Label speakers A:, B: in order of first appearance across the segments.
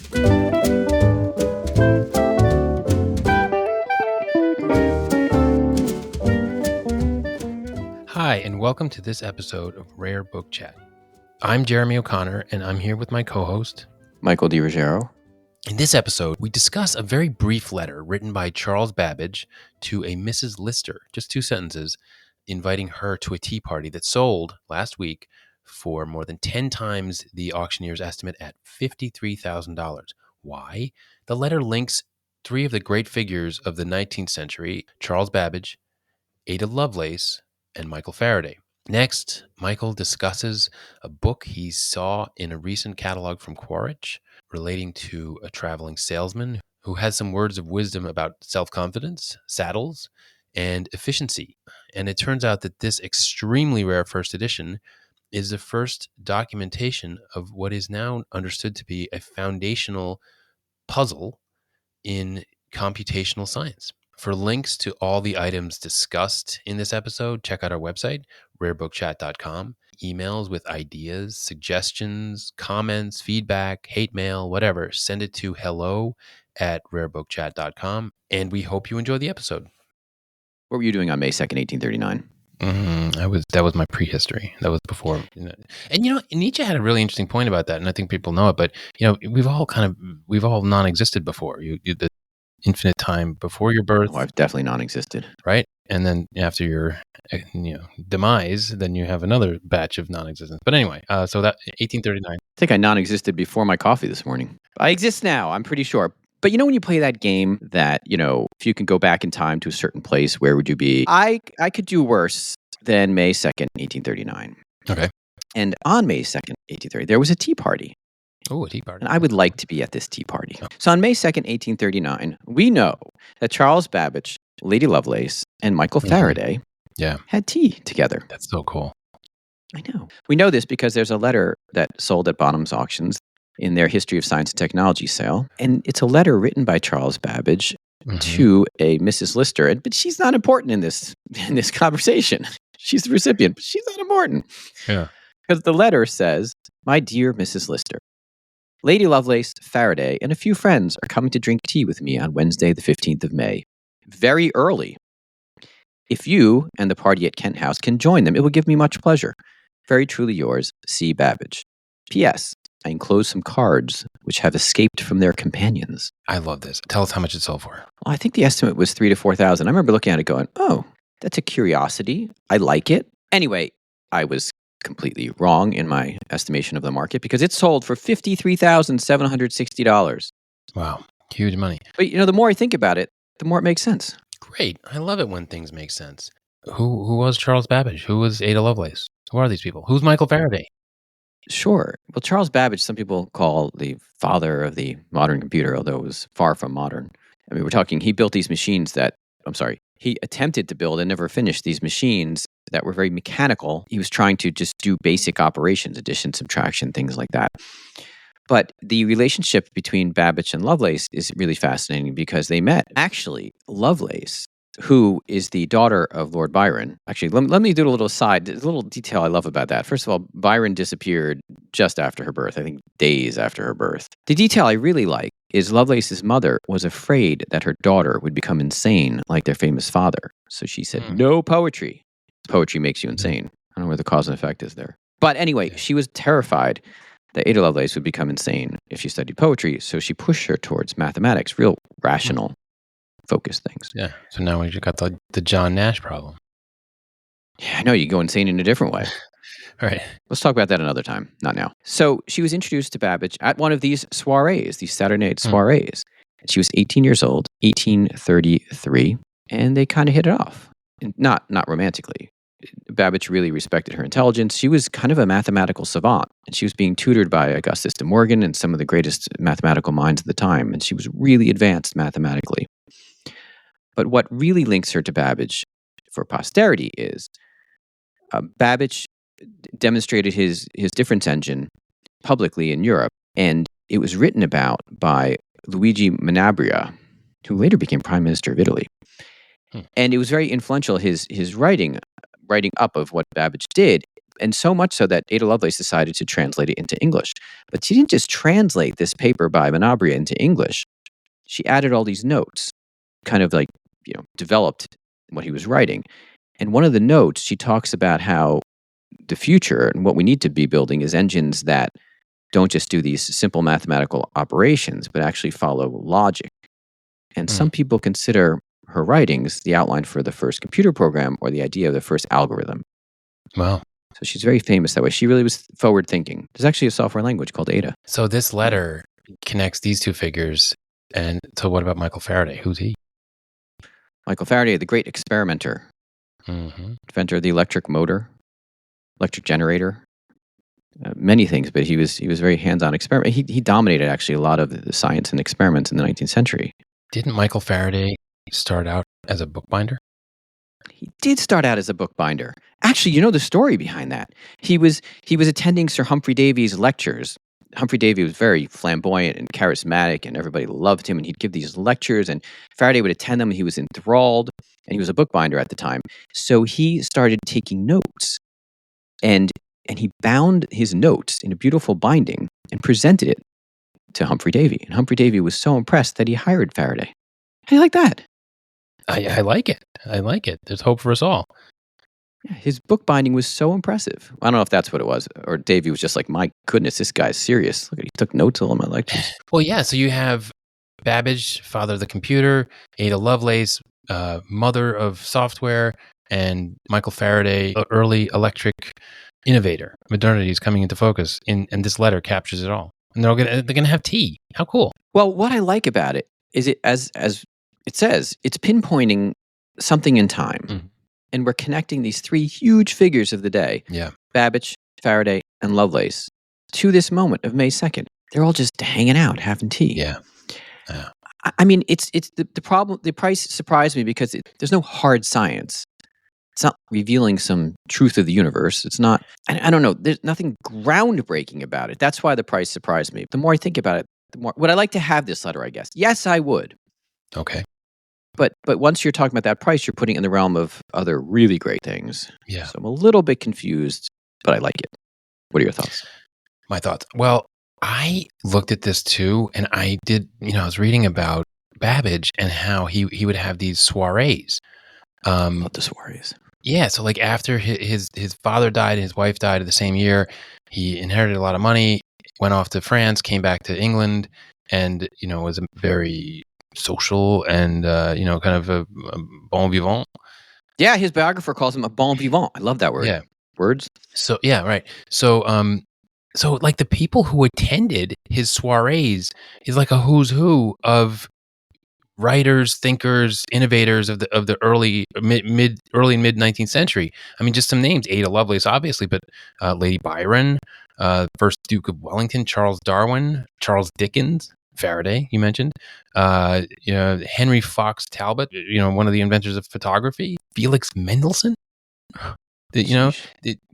A: Hi, and welcome to this episode of Rare Book Chat. I'm Jeremy O'Connor, and I'm here with my co-host,
B: Michael DiRuggiero.
A: In this episode, we discuss a very brief letter written by Charles Babbage to a Mrs. Lister, just 2 sentences, inviting her to a tea party that sold last week for more than 10 times the auctioneer's estimate at $53,000. Why? The letter links 3 of the great figures of the 19th century, Charles Babbage, Ada Lovelace, and Michael Faraday. Next, Michael discusses a book he saw in a recent catalog from Quaritch relating to a traveling salesman who has some words of wisdom about self-confidence, saddles, and efficiency. And it turns out that this extremely rare first edition is the first documentation of what is now understood to be a foundational puzzle in computational science. For links to all the items discussed in this episode, check out our website, rarebookchat.com. Emails with ideas, suggestions, comments, feedback, hate mail, whatever, send it to hello@rarebookchat.com. And we hope you enjoy the episode.
B: What were you doing on May 2nd, 1839?
A: That was my prehistory. That was before. And Nietzsche had a really interesting point about that, and I think people know it. But we've all non-existed before. The infinite time before your birth.
B: Oh, I've definitely non-existed.
A: Right, and then after your demise, then you have another batch of non-existence. But anyway, so that 1839.
B: I think I non-existed before my coffee this morning. I exist now. I'm pretty sure. But when you play that game that, if you can go back in time to a certain place, where would you be? I could do worse than May 2nd, 1839.
A: Okay.
B: And on May 2nd, 1830, there was a tea party.
A: Oh, a tea party.
B: And I would like to be at this tea party. Oh. So on May 2nd, 1839, we know that Charles Babbage, Lady Lovelace, and Michael Faraday had tea together.
A: That's so cool.
B: I know. We know this because there's a letter that sold at Bonham's Auctions in their History of Science and Technology sale. And it's a letter written by Charles Babbage to a Mrs. Lister. But she's not important in this conversation. She's the recipient, but she's not important.
A: Yeah.
B: Because the letter says, "My dear Mrs. Lister, Lady Lovelace, Faraday, and a few friends are coming to drink tea with me on Wednesday, the 15th of May. Very early. If you and the party at Kent House can join them, it will give me much pleasure. Very truly yours, C. Babbage. P.S. I enclose some cards which have escaped from their companions."
A: I love this. Tell us how much it sold for.
B: Well, I think the estimate was $3,000 to $4,000. I remember looking at it going, oh, that's a curiosity. I like it. Anyway, I was completely wrong in my estimation of the market because it sold for $53,760.
A: Wow. Huge money.
B: But, the more I think about it, the more it makes sense.
A: Great. I love it when things make sense. Who was Charles Babbage? Who was Ada Lovelace? Who are these people? Who's Michael Faraday?
B: Sure. Well, Charles Babbage, some people call the father of the modern computer, although it was far from modern. I mean, he built these machines he attempted to build and never finished these machines that were very mechanical. He was trying to just do basic operations, addition, subtraction, things like that. But the relationship between Babbage and Lovelace is really fascinating because they met. Actually, Lovelace, who is the daughter of Lord Byron. Actually, let me do a little aside. There's a little detail I love about that. First of all, Byron disappeared just after her birth, I think days after her birth. The detail I really like is Lovelace's mother was afraid that her daughter would become insane like their famous father. So she said, no poetry. Poetry makes you insane. I don't know where the cause and effect is there. But anyway, she was terrified that Ada Lovelace would become insane if she studied poetry. So she pushed her towards mathematics, real rational focus things.
A: Yeah. So now we got the John Nash problem.
B: Yeah, I know. You go insane in a different way.
A: All right.
B: Let's talk about that another time, not now. So she was introduced to Babbage at one of these soirees, these Saturday night soirees. And she was 18 years old, 1833, and they kind of hit it off. Not romantically. Babbage really respected her intelligence. She was kind of a mathematical savant, and she was being tutored by Augustus de Morgan and some of the greatest mathematical minds of the time, and she was really advanced mathematically. But what really links her to Babbage for posterity is Babbage demonstrated his difference engine publicly in Europe, and it was written about by Luigi Manabria, who later became Prime Minister of Italy. And it was very influential, his writing up of what Babbage did And so much so that Ada Lovelace decided to translate it into English. But she didn't just translate this paper by Menabrea into English. She added all these notes, kind of like, developed what he was writing. And one of the notes, she talks about how the future and what we need to be building is engines that don't just do these simple mathematical operations, but actually follow logic. And
A: Hmm.
B: some people consider her writings the outline for the first computer program or the idea of the first algorithm.
A: Wow.
B: So she's very famous that way. She really was forward thinking. There's actually a software language called Ada.
A: So this letter connects these two figures. And so what about Michael Faraday? Who's he?
B: Michael Faraday, the great experimenter,
A: Mm-hmm.
B: inventor of the electric motor, electric generator, many things, but he was very hands-on experiment. He dominated actually a lot of the science and experiments in the 19th century.
A: Didn't Michael Faraday start out as a bookbinder?
B: He did start out as a bookbinder. Actually, you know the story behind that. He was attending Sir Humphrey Davy's lectures. Humphrey Davy was very flamboyant and charismatic, and everybody loved him. And he'd give these lectures, and Faraday would attend them. And he was enthralled, and he was a bookbinder at the time. So he started taking notes, and he bound his notes in a beautiful binding and presented it to Humphrey Davy. And Humphrey Davy was so impressed that he hired Faraday. How do you like that?
A: I like it. I like it. There's hope for us all.
B: Yeah, his bookbinding was so impressive. I don't know if that's what it was, or Davy was just like, my goodness, this guy's serious. Look, he took notes all of my lectures.
A: Well, yeah. So you have Babbage, father of the computer, Ada Lovelace, mother of software, and Michael Faraday, early electric innovator. Modernity is coming into focus, and this letter captures it all. And they're gonna have tea. How cool!
B: Well, what I like about it is it as it says, it's pinpointing something in time.
A: Mhm.
B: And we're connecting these three huge figures of the day,
A: Yeah.
B: Babbage, Faraday, and Lovelace, to this moment of May 2nd. They're all just hanging out, having tea.
A: Yeah. Yeah.
B: I mean, it's the problem. The price surprised me because there's no hard science. It's not revealing some truth of the universe. It's not, I don't know, there's nothing groundbreaking about it. That's why the price surprised me. The more I think about it, the more, would I like to have this letter, I guess? Yes, I would.
A: Okay.
B: But once you're talking about that price, you're putting it in the realm of other really great things.
A: Yeah.
B: So I'm a little bit confused, but I like it. What are your thoughts?
A: My thoughts. Well, I looked at this too, and I did. I was reading about Babbage and how he would have these soirees.
B: Love the soirees.
A: Yeah, so like after his father died and his wife died the same year, he inherited a lot of money, went off to France, came back to England, and was a very social and kind of a bon vivant.
B: Yeah, his biographer calls him a bon vivant. I love that word.
A: Yeah.
B: Words.
A: So yeah, right. So like the people who attended his soirees is like a who's who of writers, thinkers, innovators of the early and mid 19th century. I mean, just some names: Ada Lovelace, obviously, but Lady Byron, first Duke of Wellington, Charles Darwin, Charles Dickens, Faraday, you mentioned, Henry Fox Talbot, one of the inventors of photography, Felix Mendelssohn,
B: Sheesh.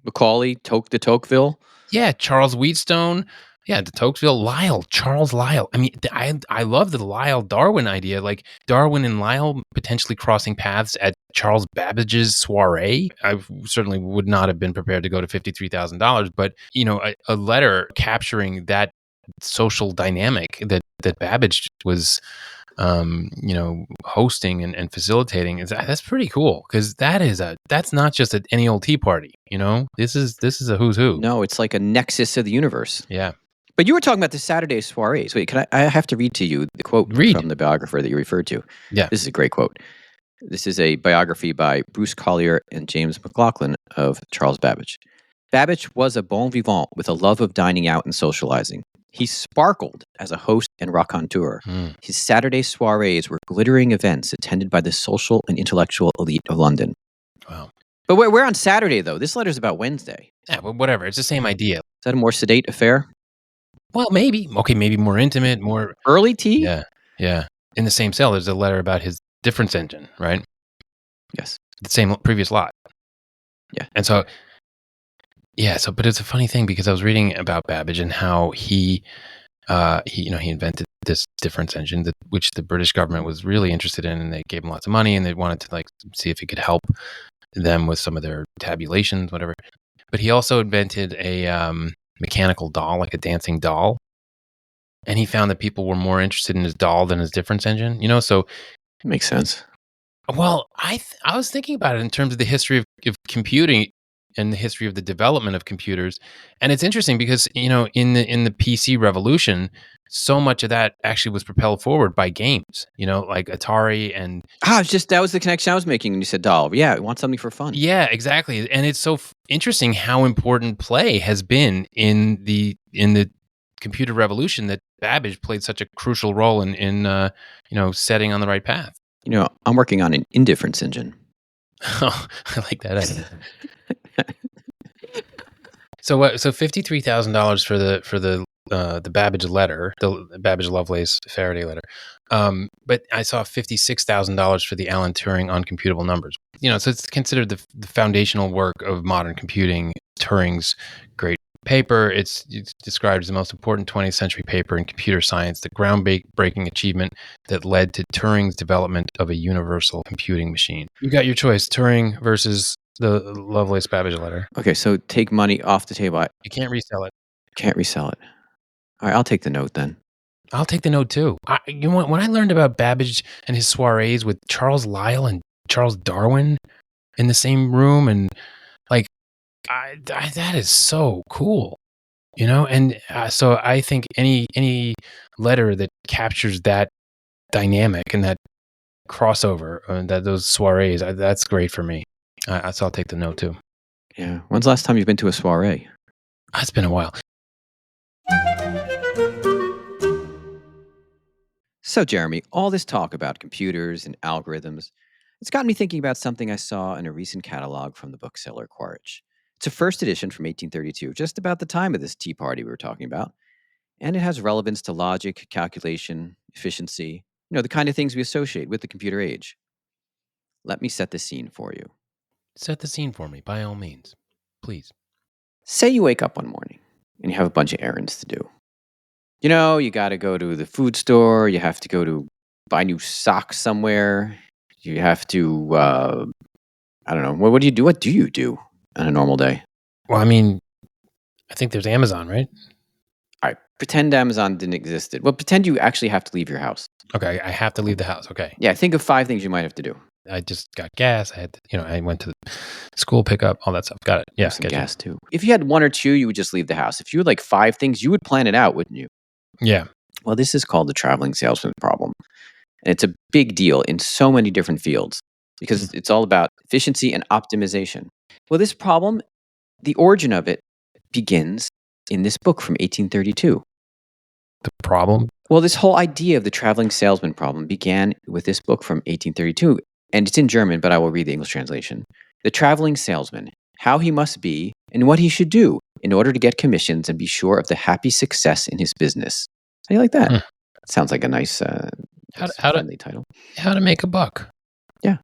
B: Macaulay, the Tocqueville.
A: Yeah, Charles Wheatstone. Yeah, de Tocqueville, Lyell, Charles Lyell. I mean, I love the Lyell Darwin idea, like Darwin and Lyell potentially crossing paths at Charles Babbage's soiree. I certainly would not have been prepared to go to $53,000, but a letter capturing that social dynamic that Babbage was hosting and facilitating that's pretty cool, because that's not just any old tea party. This is a who's who.
B: No, it's like a nexus of the universe.
A: Yeah.
B: But you were talking about the Saturday soirees. Wait, I have to read to you the quote from the biographer that you referred to.
A: Yeah.
B: This is a great quote. This is a biography by Bruce Collier and James McLaughlin of Charles Babbage. Babbage was a bon vivant with a love of dining out and socializing. He sparkled as a host and raconteur. His Saturday soirees were glittering events attended by the social and intellectual elite of London.
A: Wow.
B: But we're on Saturday, though. This letter's about Wednesday.
A: Yeah, but whatever. It's the same idea.
B: Is that a more sedate affair?
A: Well, maybe. Okay, maybe more intimate, more...
B: Early tea?
A: Yeah. In the same cell, there's a letter about his difference engine, right?
B: Yes.
A: The same previous lot.
B: Yeah.
A: And so... Yeah, but it's a funny thing, because I was reading about Babbage and how he invented this difference engine, which the British government was really interested in, and they gave him lots of money, and they wanted to see if he could help them with some of their tabulations, whatever. but he also invented a mechanical doll, like a dancing doll. And he found that people were more interested in his doll than his difference engine. So
B: Makes sense.
A: well, I was thinking about it in terms of the history of computing and the history of the development of computers, and it's interesting because in the PC revolution, so much of that actually was propelled forward by games. Like Atari and
B: That was the connection I was making when you said doll. Yeah, I want something for fun.
A: yeah, exactly. And it's so interesting how important play has been in the computer revolution, that Babbage played such a crucial role in setting on the right path.
B: I'm working on an indifference engine.
A: Oh, I like that idea. So $53,000 for the Babbage letter, the Babbage Lovelace Faraday letter. But I saw $56,000 for the Alan Turing uncomputable numbers. So it's considered the foundational work of modern computing. Turing's great paper. It's described as the most important 20th century paper in computer science, the groundbreaking achievement that led to Turing's development of a universal computing machine. You got your choice: Turing versus the Lovelace Babbage letter.
B: Okay, so take money off the table.
A: You can't resell it.
B: Can't resell it. All right, I'll take the note then.
A: I'll take the note too. When I learned about Babbage and his soirees with Charles Lyell and Charles Darwin in the same room, and that is so cool, And so I think any letter that captures that dynamic and that crossover, those soirees, that's great for me. So I'll take the note too.
B: Yeah. When's the last time you've been to a soiree?
A: It's been a while.
B: So, Jeremy, all this talk about computers and algorithms, it's got me thinking about something I saw in a recent catalog from the bookseller Quaritch. It's a first edition from 1832, just about the time of this tea party we were talking about. And it has relevance to logic, calculation, efficiency, the kind of things we associate with the computer age. Let me set the scene for you.
A: Set the scene for me, by all means. Please.
B: Say you wake up one morning and you have a bunch of errands to do. You got to go to the food store. You have to go to buy new socks somewhere. You have to, I don't know. What do you do? What do you do on a normal day?
A: Well, I think there's Amazon, right?
B: All right. Pretend Amazon didn't exist. Well, pretend you actually have to leave your house.
A: Okay, I have to leave the house. Okay.
B: Yeah, think of 5 things you might have to do.
A: I just got gas. I had to, I went to the school pickup, all that stuff. Got it. Yeah,
B: some gas too. If you had 1 or 2, you would just leave the house. If you had like 5 things, you would plan it out, wouldn't you?
A: Yeah.
B: Well, this is called the traveling salesman problem. And it's a big deal in so many different fields because it's all about efficiency and optimization. Well, this problem, the origin of it begins in this book from 1832.
A: The problem?
B: Well, this whole idea of the traveling salesman problem began with this book from 1832. And it's in German, but I will read the English translation. The traveling salesman, how he must be and what he should do in order to get commissions and be sure of the happy success in his business. How do you like that? Sounds like a nice friendly title.
A: How to make a buck.
B: Yeah.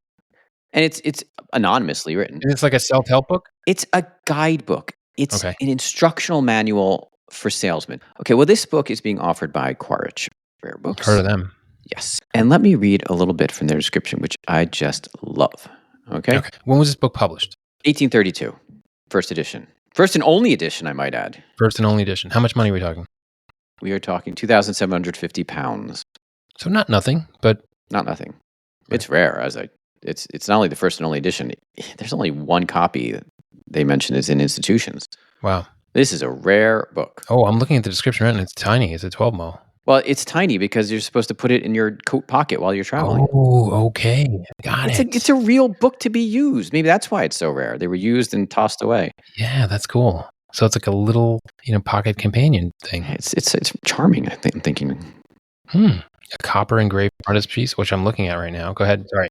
B: And it's anonymously written.
A: And it's like a self-help book?
B: It's a guidebook. It's an instructional manual for salesmen. Okay, well, this book is being offered by Quaritch Rare Books.
A: Heard of them.
B: Yes. And let me read a little bit from their description, which I just love. Okay?
A: When was this book published?
B: 1832. First edition. First and only edition, I might add.
A: First and only edition. How much money are we talking?
B: We are talking £2,750.
A: So not nothing, but...
B: Not nothing. Right. It's rare. It's not only the first and only edition. There's only 1 copy that they mention is in institutions.
A: Wow.
B: This is a rare book.
A: Oh, I'm looking at the description right now. It's tiny. It's a 12 mil.
B: Well, it's tiny because you're supposed to put it in your coat pocket while you're traveling.
A: Oh, okay. Got it.
B: It's a real book to be used. Maybe that's why it's so rare. They were used and tossed away.
A: Yeah, that's cool. So it's like a little, pocket companion thing.
B: It's charming, I'm thinking.
A: A copper engraved frontispiece, which I'm looking at right now. Go ahead. Sorry.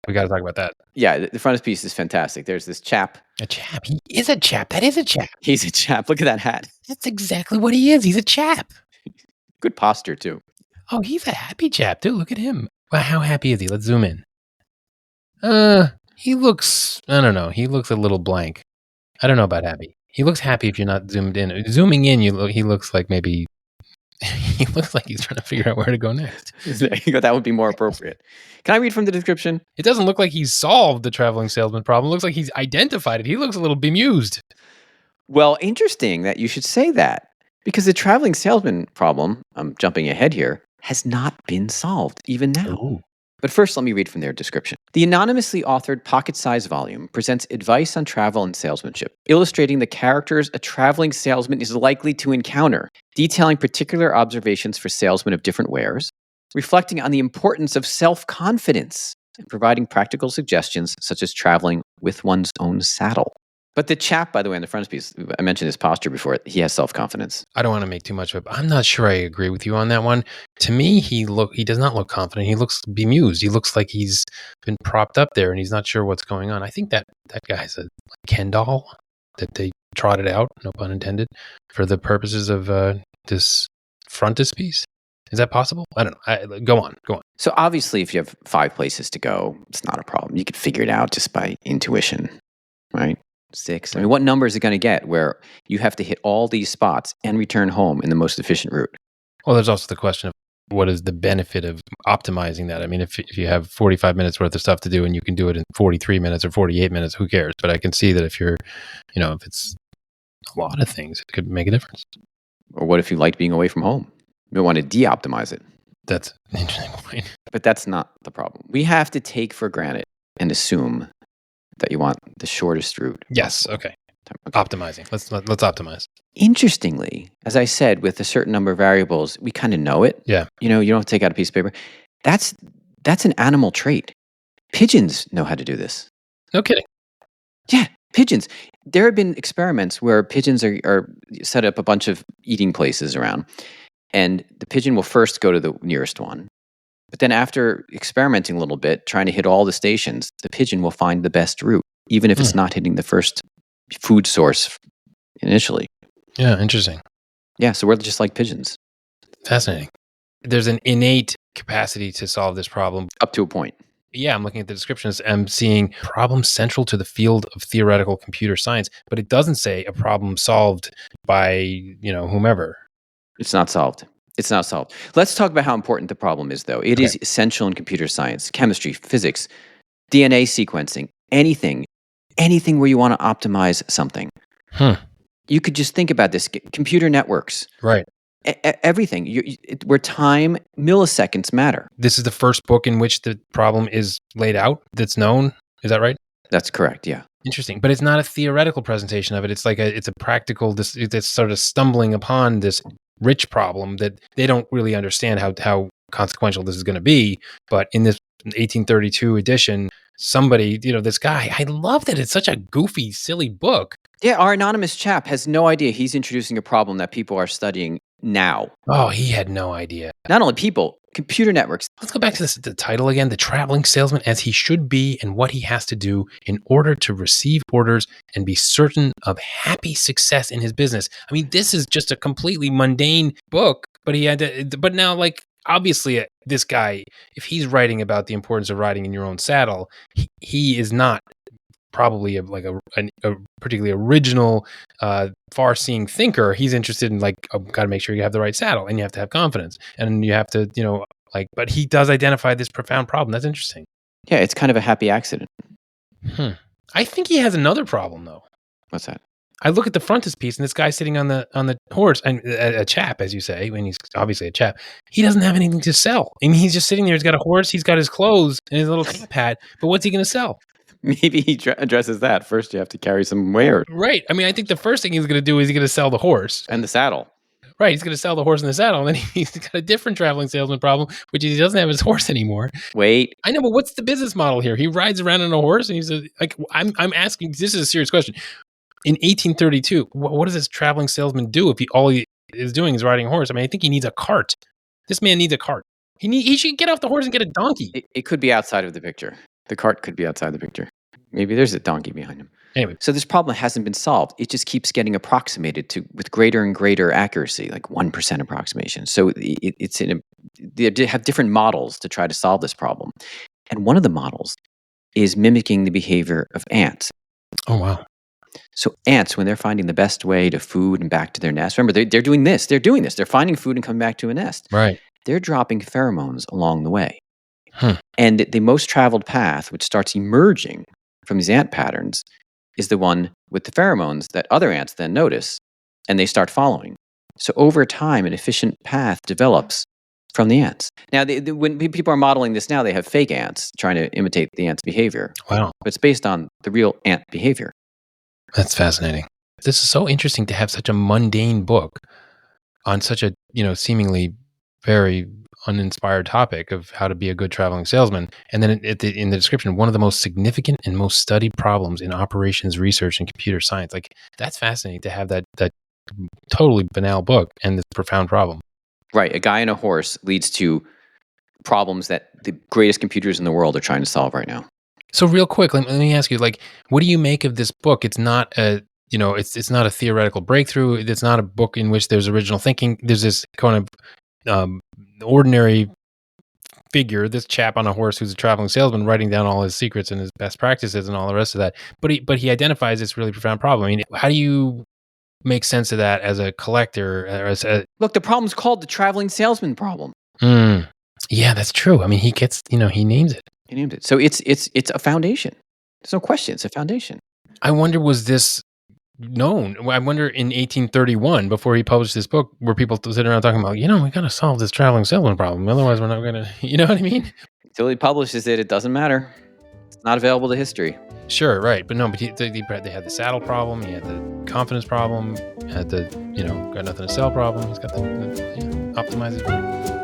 A: We got to talk about that.
B: Yeah, the frontispiece is fantastic. There's this chap.
A: A chap. He is a chap. That is a chap.
B: He's a chap. Look at that hat.
A: That's exactly what he is. He's a chap.
B: Good posture, too.
A: Oh, he's a happy chap, too. Look at him. Well, how happy is he? Let's zoom in. He looks, I don't know. He looks a little blank. I don't know about happy. He looks happy if you're not zoomed in. Zooming in, he looks like maybe, he looks like he's trying to figure out where to go next.
B: That would be more appropriate. Can I read from the description?
A: It doesn't look like he's solved the traveling salesman problem. It looks like he's identified it. He looks a little bemused.
B: Well, interesting that you should say that because the traveling salesman problem, I'm jumping ahead here, has not been solved even now.
A: Ooh.
B: But first, let me read from their description. The anonymously authored pocket sized volume presents advice on travel and salesmanship, illustrating the characters a traveling salesman is likely to encounter, detailing particular observations for salesmen of different wares, reflecting on the importance of self confidence, and providing practical suggestions such as traveling with one's own saddle. But the chap, by the way, in the frontispiece, I mentioned his posture before, he has self confidence.
A: I don't want to make too much of it. I'm not sure I agree with you on that one. To me, he does not look confident. He looks bemused. He looks like he's been propped up there and he's not sure what's going on. I think that guy's a Ken doll that they trotted out, no pun intended, for the purposes of this frontispiece. Is that possible? I don't know. Go on.
B: So obviously, if you have 5 places to go, it's not a problem. You could figure it out just by intuition, right? 6. I mean, what number is it going to get where you have to hit all these spots and return home in the most efficient route?
A: Well, there's also the question of what is the benefit of optimizing that? I mean, if you have 45 minutes worth of stuff to do and you can do it in 43 minutes or 48 minutes, who cares? But I can see that if if it's a lot of things, it could make a difference.
B: Or what if you liked being away from home? You don't want to de-optimize it.
A: That's an interesting point.
B: But that's not the problem. We have to take for granted and assume that you want the shortest route.
A: Yes. Okay.
B: Okay.
A: Optimizing. Let's optimize.
B: Interestingly, as I said, with a certain number of variables, we kind of know it.
A: Yeah.
B: You don't have to take out a piece of paper. That's an animal trait. Pigeons know how to do this.
A: No kidding.
B: Yeah, pigeons. There have been experiments where pigeons are set up a bunch of eating places around, and the pigeon will first go to the nearest one. But then after experimenting a little bit, trying to hit all the stations, the pigeon will find the best route, even if it's not hitting the first food source initially.
A: Yeah, interesting.
B: Yeah, so we're just like pigeons.
A: Fascinating. There's an innate capacity to solve this problem.
B: Up to a point.
A: Yeah, I'm looking at the descriptions. I'm seeing problems central to the field of theoretical computer science, but it doesn't say a problem solved by, whomever.
B: It's not solved. It's not solved. Let's talk about how important the problem is, though. It is essential in computer science, chemistry, physics, DNA sequencing, anything where you want to optimize something. You could just think about this. Computer networks.
A: Right.
B: Everything. Where time, milliseconds matter.
A: This is the first book in which the problem is laid out that's known. Is that right?
B: That's correct, yeah.
A: Interesting. But it's not a theoretical presentation of it. It's like it's a practical, it's sort of stumbling upon this rich problem that they don't really understand how consequential this is going to be. But in this 1832 edition, somebody, this guy, I love that it's such a goofy, silly book.
B: Yeah, our anonymous chap has no idea he's introducing a problem that people are studying now.
A: Oh, he had no idea.
B: Not only people, computer networks.
A: Let's go back to the title again, The Traveling Salesman as He Should Be and What He Has to Do in Order to Receive Orders and Be Certain of Happy Success in His Business. I mean, this is just a completely mundane book, but but now, like, obviously this guy, if he's writing about the importance of riding in your own saddle, he is not probably a particularly original, far-seeing thinker. He's interested in got to make sure you have the right saddle and you have to have confidence and you have to, but he does identify this profound problem. That's interesting.
B: Yeah, it's kind of a happy accident.
A: I think he has another problem though.
B: What's that?
A: I look at the frontispiece and this guy sitting on the horse, and a chap, as you say, when he's obviously a chap, he doesn't have anything to sell. I mean, he's just sitting there. He's got a horse. He's got his clothes and his little top hat. But what's he going to sell?
B: Maybe he addresses that. First, you have to carry some wear.
A: Right. I mean, I think the first thing he's going to do is he's going to sell the horse.
B: And the saddle.
A: Right. He's going to sell the horse and the saddle. And then he's got a different traveling salesman problem, which is he doesn't have his horse anymore.
B: Wait.
A: I know, but what's the business model here? He rides around on a horse and he's I'm asking, this is a serious question. In 1832, what does this traveling salesman do if all he is doing is riding a horse? I mean, I think he needs a cart. This man needs a cart. He should get off the horse and get a donkey.
B: It could be outside of the picture. The cart could be outside the picture. Maybe there's a donkey behind him.
A: Anyway.
B: So this problem hasn't been solved. It just keeps getting approximated with greater and greater accuracy, like 1% approximation. So they have different models to try to solve this problem. And one of the models is mimicking the behavior of ants.
A: Oh, wow.
B: So ants, when they're finding the best way to food and back to their nest, remember, they're doing this. They're doing this. They're finding food and coming back to a nest.
A: Right.
B: They're dropping pheromones along the way. And the most traveled path, which starts emerging from these ant patterns, is the one with the pheromones that other ants then notice, and they start following. So over time, an efficient path develops from the ants. Now, when people are modeling this now, they have fake ants trying to imitate the ants' behavior.
A: Wow.
B: But it's based on the real ant behavior.
A: That's fascinating. This is so interesting to have such a mundane book on such a, seemingly very uninspired topic of how to be a good traveling salesman. And then in the description, one of the most significant and most studied problems in operations research and computer science. Like, that's fascinating to have that totally banal book and this profound problem.
B: Right. A guy and a horse leads to problems that the greatest computers in the world are trying to solve right now.
A: So real quick, let me ask you, like, what do you make of this book? It's not a, it's not a theoretical breakthrough. It's not a book in which there's original thinking. There's this kind of ordinary figure, this chap on a horse who's a traveling salesman, writing down all his secrets and his best practices and all the rest of that. But he identifies this really profound problem. I mean, how do you make sense of that as a collector?
B: Look, the problem's called the traveling salesman problem.
A: Yeah, that's true. I mean, he gets, he names it.
B: He named it. So it's a foundation. There's no question. It's a foundation.
A: I wonder, was this known? I wonder in 1831, before he published this book, were people sitting around talking about, we got to solve this traveling salesman problem. Otherwise, we're not going to, you know what I mean?
B: Until he publishes it, it doesn't matter. It's not available to history.
A: Sure, right. But no, but they had the saddle problem. He had the confidence problem. Had the, got nothing to sell problem. He's got the optimize it.